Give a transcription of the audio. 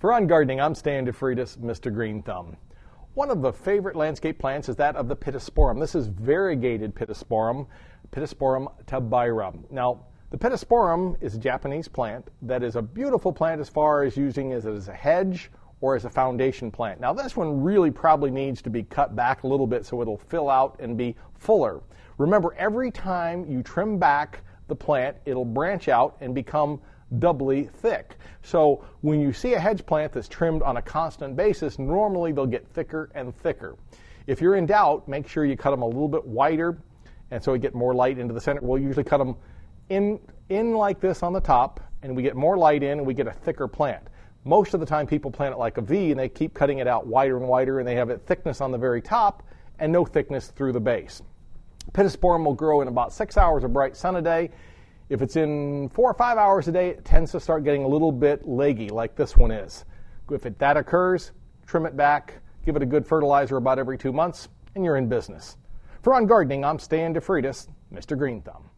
For On Gardening, I'm Stan DeFreitas, Mr. Green Thumb. One of the favorite landscape plants is that of the Pittosporum. This is variegated Pittosporum, Pittosporum tabayra. Now, the Pittosporum is a Japanese plant that is a beautiful plant as far as using it as a hedge or as a foundation plant. Now, this one really probably needs to be cut back a little bit so it'll fill out and be fuller. Remember, every time you trim back the plant, it'll branch out and become doubly thick. So when you see a hedge plant that's trimmed on a constant basis, normally they'll get thicker and thicker. If you're in doubt, make sure you cut them a little bit wider, and so we get more light into the center. We'll usually cut them in like this on the top, and we get more light in, and we get a thicker plant. Most of the time people plant it like a V, and they keep cutting it out wider and wider, and they have a thickness on the very top and no thickness through the base. Pittosporum will grow in about 6 hours of bright sun a day. If it's in 4 or 5 hours a day, it tends to start getting a little bit leggy, like this one is. If that occurs, trim it back, give it a good fertilizer about every 2 months, and you're in business. For On Gardening, I'm Stan DeFreitas, Mr. Green Thumb.